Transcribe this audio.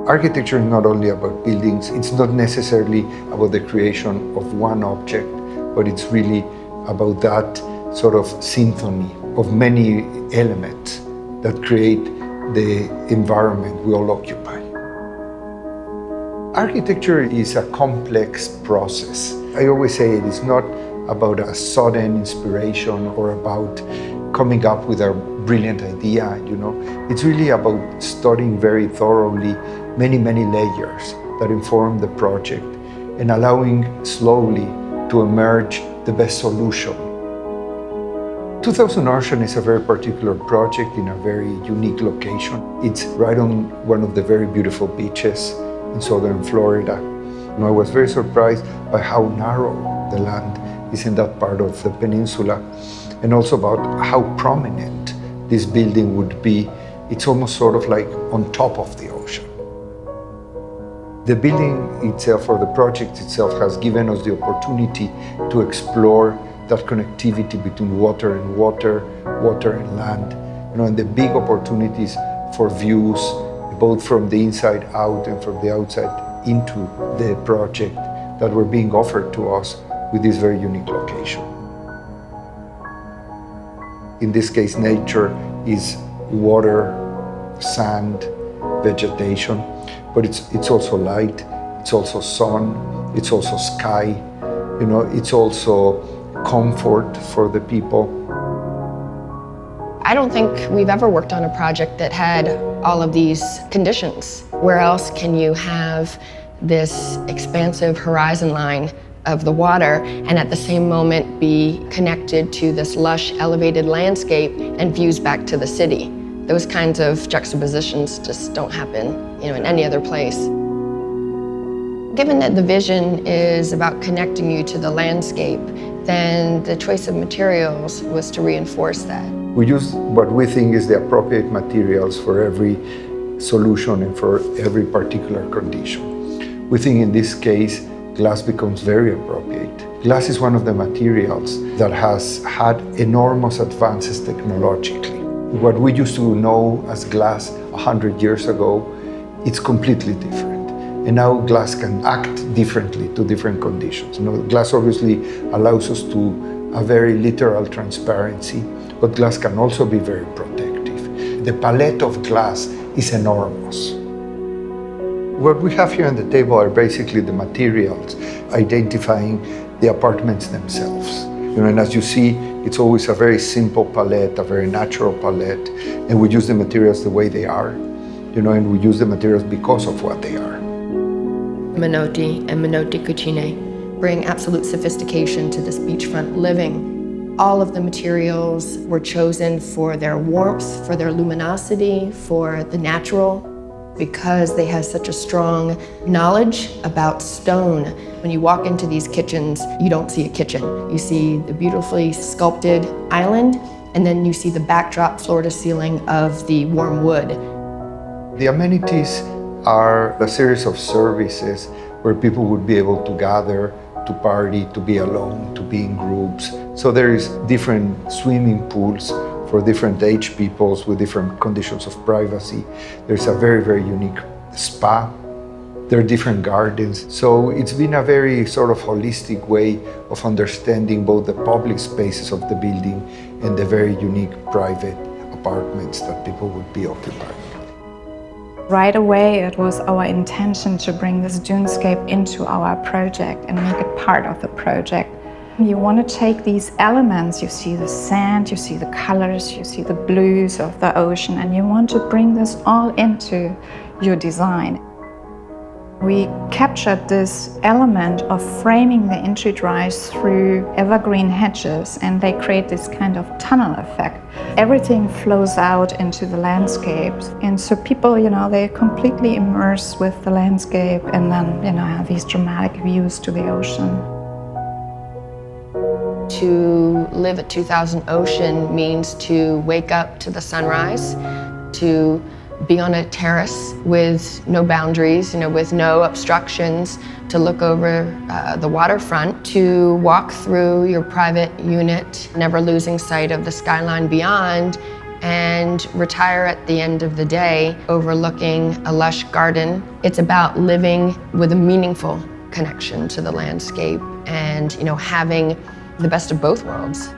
Architecture is not only about buildings, it's not necessarily about the creation of one object, but it's really about that sort of symphony of many elements that create the environment we all occupy. Architecture is a complex process. I always say it is not about a sudden inspiration or about coming up with a brilliant idea, It's really about studying very thoroughly many layers that inform the project and allowing slowly to emerge the best solution. 2000 Ocean is a very particular project in a very unique location. It's right on one of the very beautiful beaches in southern Florida. I was very surprised by how narrow the land is in that part of the peninsula, and also about how prominent this building would be. It's almost sort of like on top of the ocean. The building itself, or the project itself, has given us the opportunity to explore that connectivity between water and water, water and land, and the big opportunities for views, both from the inside out and from the outside into the project that were being offered to us with this very unique location. In this case, nature is water, sand, vegetation, but it's also light, it's also sun, it's also sky, it's also comfort for the people. I don't think we've ever worked on a project that had all of these conditions. Where else can you have this expansive horizon line of the water and at the same moment be connected to this lush, elevated landscape and views back to the city? Those kinds of juxtapositions just don't happen, in any other place. Given that the vision is about connecting you to the landscape, then the choice of materials was to reinforce that. We use what we think is the appropriate materials for every solution and for every particular condition. We think in this case, glass becomes very appropriate. Glass is one of the materials that has had enormous advances technologically. What we used to know as glass 100 years ago, it's completely different. And now glass can act differently to different conditions. Glass obviously allows us to a very literal transparency, but glass can also be very protective. The palette of glass is enormous. What we have here on the table are basically the materials, identifying the apartments themselves. And as you see, it's always a very simple palette, a very natural palette, and we use the materials the way they are, and we use the materials because of what they are. Menotti and Menotti Cucine bring absolute sophistication to this beachfront living. All of the materials were chosen for their warmth, for their luminosity, for the natural, because they have such a strong knowledge about stone. When you walk into these kitchens, you don't see a kitchen. You see the beautifully sculpted island, and then you see the backdrop floor to ceiling of the warm wood. The amenities are a series of services where people would be able to gather, to party, to be alone, to be in groups. So there is different swimming pools for different age peoples with different conditions of privacy. There's a very unique spa. There are different gardens. So it's been a very sort of holistic way of understanding both the public spaces of the building and the very unique private apartments that people would be occupying. Right away, it was our intention to bring this dunescape into our project and make it part of the project. You want to take these elements, you see the sand, you see the colors, you see the blues of the ocean, and you want to bring this all into your design. We captured this element of framing the entry drives through evergreen hedges, and they create this kind of tunnel effect. Everything flows out into the landscape, and so people, they're completely immersed with the landscape, and then, have these dramatic views to the ocean. To live at 2000 Ocean means to wake up to the sunrise, to be on a terrace with no boundaries, with no obstructions, to look over the waterfront, to walk through your private unit, never losing sight of the skyline beyond, and retire at the end of the day overlooking a lush garden. It's about living with a meaningful connection to the landscape and, having the best of both worlds.